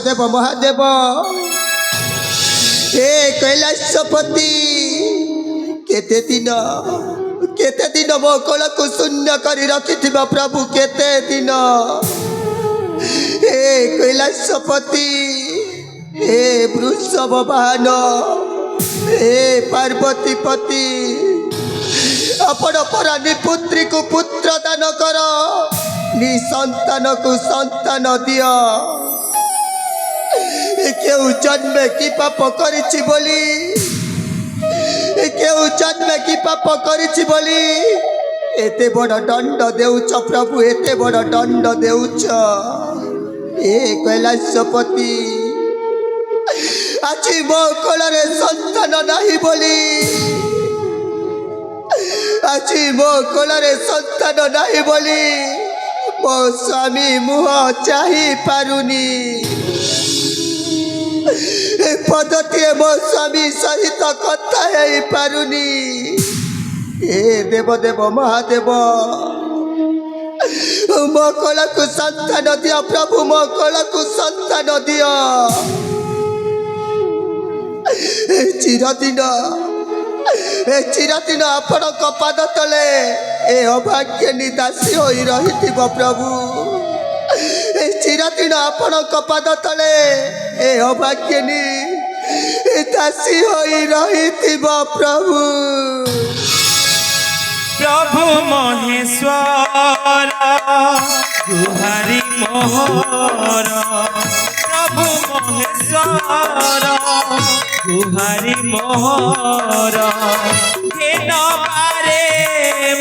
देव महादेव हे कैलाशपति केते दिन मो कोल को शून्य कर रखि प्रभु केते दिन हे कैलाशपति हे वृषभ वाहन हे पार्वती पति आपण परानी पुत्री को पुत्र दान कर निसंतान को संतान दिया केउ जन्मे की पाप करिछि बोली केउ जन्मे की पाप करिछि बोली एते बड़ दंड देउछ प्रभु एते बड़ दंड देउछ ए कैलाशपति आछि मो कोलरे संतान नाही बोली आछि मो कोलरे संतान नाही बोली मो स्वामी मुह चाही पारुनी पद्धति मो स्वामी सहित कथा है पारुनी हे देव देव महादेव मो कोल को संतान दिया प्रभु मो कोल को संतान दिया चिरदिन आपण पाद तले ए अभाग्यनी दासी हो रही प्रभु चिरदिन आपण पाद तले ए अभाग्यनी दासी हो रही प्रभु प्रभु महेश्वर गुहारी मोहर प्रभु महेश्वर गुहारी मोहर के न पारे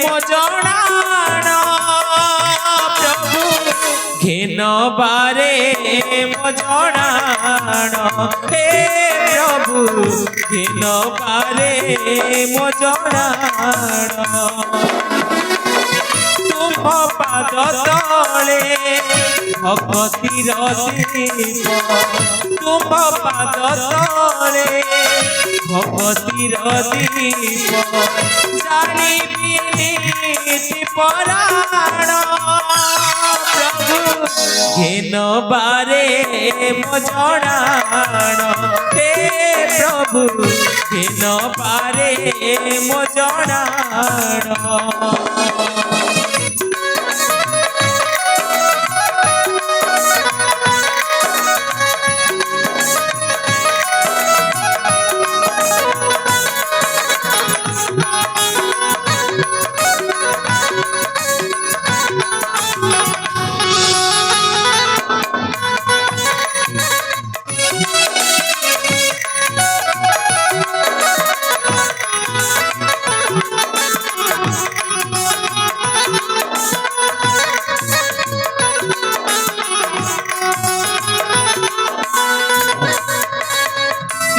मो जणाण प्रभु के न पारे मो जणाण हे प्रभु के न पारे मो जणाण तुम पाद तले भगतीर दीप तुम पाद तले भगतीर दीप जानी पराण प्रभु घेन बारे मो जणाण हे प्रभु घेन बारे मो जणाण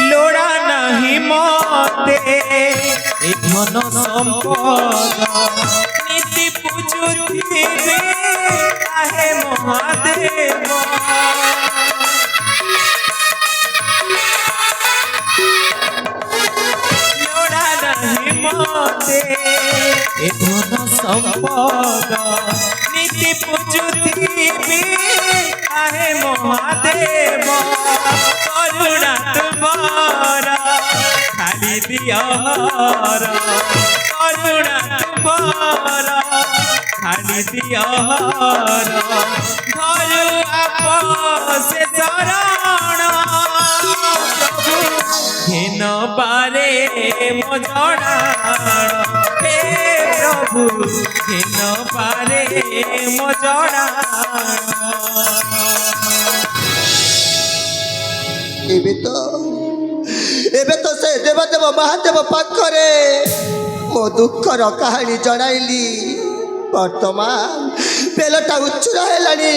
लोड़ा नहीं मते धन संपद नीति पूजुथिबे आहे महादेव लोड़ा नहीं मते धन संपद नीति पूजुथिबे आहे महादेव करुणा तुम्हारा खाली दियार करुणा तुम्हारा खाली दियार धरु आप से चरण प्रभु घेन बारे मो जणाण हे प्रभु घेन बारे मो जणाण ଏବେ ତ ସେ ଦେବଦେବ ମହାଦେବ ପାଖରେ ମୋ ଦୁଃଖର କାହାଣୀ ଜଣାଇଲି। ବର୍ତ୍ତମାନ ବେଲଟା ଉଚ୍ଚୁର ହେଲାଣି।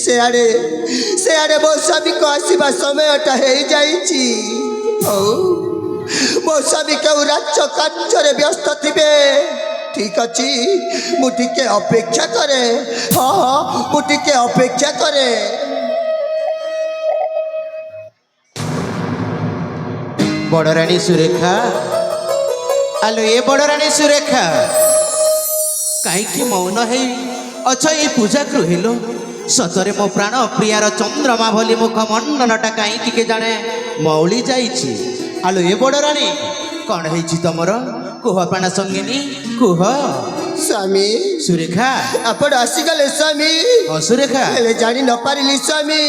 ସେଆଡ଼େ ମୋ ସ୍ୱାମୀକୁ ଆସିବା ସମୟଟା ହେଇଯାଇଛି। ହଉ, ମୋ ସ୍ୱାମୀ କେଉଁ ରାଜ୍ୟ କାର୍ଯ୍ୟରେ ବ୍ୟସ୍ତ ଥିବେ। ଠିକ୍ ଅଛି, ମୁଁ ଟିକେ ଅପେକ୍ଷା କରେ। ହଁ, ମୁଁ ଟିକେ ଅପେକ୍ଷା କରେ। বড়রানী সুরেখা, আলো এ বড়রানী সুরেখা, কাইকি মৌন হেই অছ এই পূজা গৃহিল? সতরে মো প্রাণ প্রিয়ার চন্দ্রমা ভলি মুখমণ্ডলটা কাইকি কে জানে মৌলি যাইছি। আলো এ বড়রানী, কণ হয়েছি তোমার? কুহ প্রাণ সঙ্গিনী, কুহ। ସ୍ୱାମୀ, সুরেখা, ଆପଣ ଆସିଗଲେ ସ୍ୱାମୀ? ও সুরেখা, ହେଲେ ଜାଣି ନ ପାରିଲି ସ୍ୱାମୀ,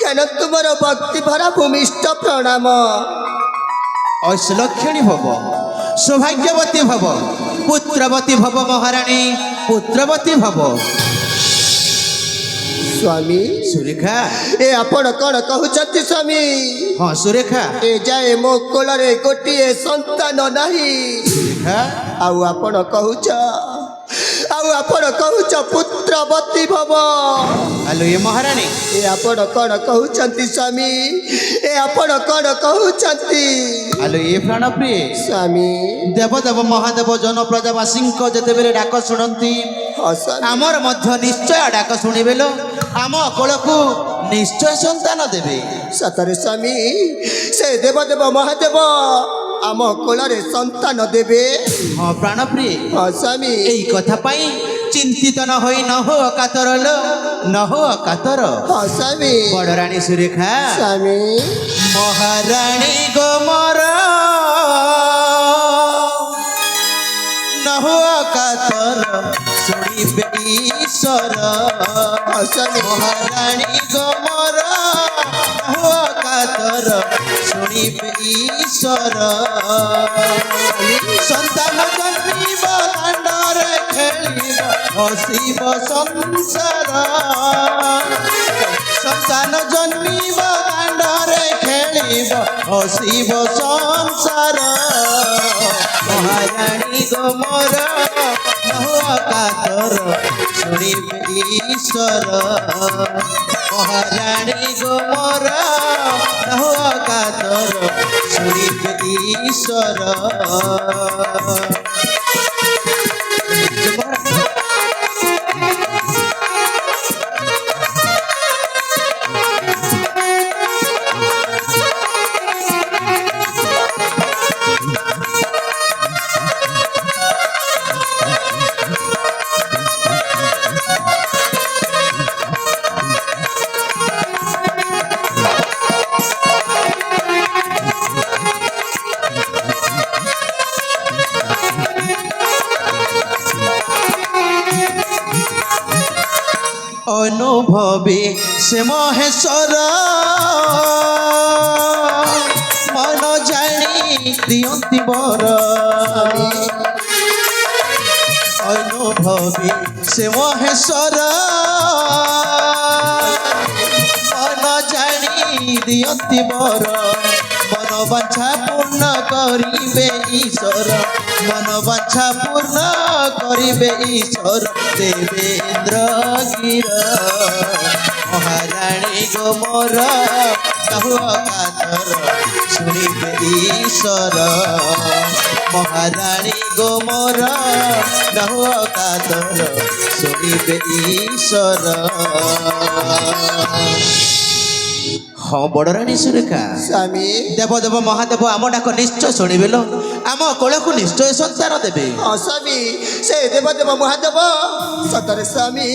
କେନ ତୁମର ଭକ୍ତି ଭରା ଭୂମିଷ୍ଠ ପ୍ରଣାମ। ঐশ্বলক্ষণী ভব, সৌভাগ্যবতী ভব, পুত্রবতী ভব মহারানী, পুত্রবতী ভব। ସ୍ୱାମୀ, সুরেখা, ଏ ଆପଣ କ'ଣ କହୁଛନ୍ତି ସ୍ୱାମୀ? ହଁ ସୁରେଖା, ଏ ଯାଏ ମୋ କୋଳରେ ଗୋଟିଏ ସନ୍ତାନ ନାହିଁ। ସୁରେଖା, ଆଉ ଆପଣ କହୁଛ ପୁତ୍ରବତୀ ଭବ। ଆଲୋ ଏ ମହାରାଣୀ, ଏ ଆପଣ କ'ଣ କହୁଛନ୍ତି ସ୍ୱାମୀ? ଏ ଆପଣ କ'ଣ କହୁଛନ୍ତି ଆଲୋ ଏ ପ୍ରାଣପ୍ରିୟ ସ୍ୱାମୀ? ଦେବଦେବ ମହାଦେବ জন ପ୍ରଜାବାସୀଙ୍କ ଯେତେବେଳେ ଡାକ ଶୁଣନ୍ତି, ହଁ ସ୍ୱାମୀ, ଆମର ମଧ୍ୟ ନିଶ୍ଚୟ ଡାକ ଶୁଣିବେ ଲୋ। ଆମ କୋଳକୁ ନିଶ୍ଚୟ ସନ୍ତାନ ଦେବେ। ସତରେ ସ୍ୱାମୀ, ସେ ଦେବଦେବ ମହାଦେବ ଆମ କୋଳରେ ସନ୍ତାନ ଦେବେ। ହଁ ପ୍ରାଣପ୍ରିୟ, ହଁ ସ୍ୱାମୀ, এই কথা পাই চিন্তিত ন হই ন হো কাতর লো, ন হো কাতর। ହଁ ସ୍ୱାମୀ, বড়রানী সুরেখা, ସ୍ୱାମী, মহারানী গোমর ন হো কাতর, শুনিবে ঈশ্বর। ହଁ ସ୍ୱାମୀ, মহারানী গোমর ন হো কাতর, শুনিবে ঈশ্বর। সন্তান জন্মিব দাণ্ডরে খেলিব, হসিব সংসার। সন্তান জন্মিব দাণ্ডরে খেলিব, হসিব সংসার। মহারানী গোমর নহুয়া কাতর, শুনিবে ঈশ্বর। মহারানী গোমর নহুয়া কাতর, শুনিবে ঈশ্বর। অনুভবে সে মহেশ্বর, মন জানি দিয়ন্তি বর। অনুভবে সে মহেশ্বর, মন জানি দিয়ন্তি বর। মনোবাঞ্ছা পূর্ণ করিবে ঈশ্বর, মনোবাঞ্ছা পূর্ণ করিবে ঈশ্বর। দেবেন্দ্র গির মহারানী গোমর নহুয়া কাতর, শুনিবে ঈশ্বর। মহারানী গোমর নহুয়া কাতর, শুনিবে ঈশ্বর। ହଁ ବଡ଼ରାଣୀ ସୁରେଖା, ସ୍ୱାମୀ, ଦେବଦେବ ମହାଦେବ ଆମ ଡାକ ନିଶ୍ଚୟ ଶୁଣିବେ ଲୋ। ଆମ କୋଳକୁ ନିଶ୍ଚୟ ସନ୍ତାନ ଦେବେ। ହଁ ସ୍ୱାମୀ, ସେ ଦେବଦେବ ମହାଦେବ ସତରେ ସ୍ୱାମୀ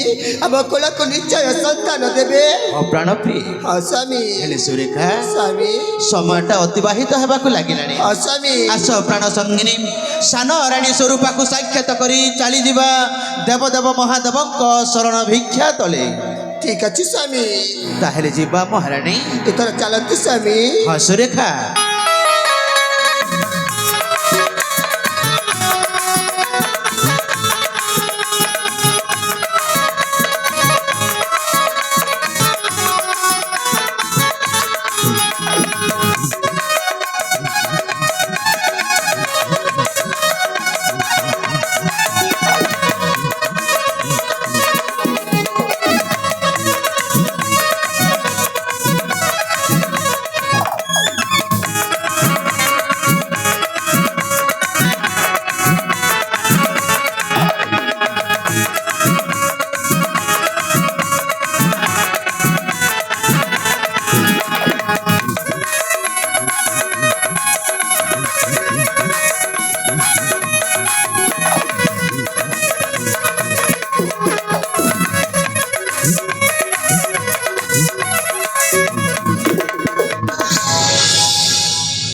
ଆମ କୋଳକୁ ନିଶ୍ଚୟ ସନ୍ତାନ ଦେବେ। ହଁ ପ୍ରାଣପ୍ରିୟ, ହଁ ସ୍ୱାମୀ, ହେଲେ ସୁରେଖା, ସ୍ୱାମୀ, ସମୟଟା ଅତିବାହିତ ହେବାକୁ ଲାଗିଲାଣି। ହଁ ସ୍ୱାମୀ, ଆସ ପ୍ରାଣ ସଙ୍ଗିନୀ, ସାନ ରାଣୀ ସ୍ୱରୂପାକୁ ସାକ୍ଷାତ କରି ଚାଲିଯିବା ଦେବଦେବ ମହାଦେବଙ୍କ ଶରଣ ଭିକ୍ଷା ତଳେ। ଠିକ୍ ଅଛି ସ୍ୱାମୀ, ତାହେଲେ ଯିବା ମହାରାଣୀ। ଏଥର ଚାଲନ୍ତୁ ସ୍ୱାମୀ। ହଁ ସୁରେଖା।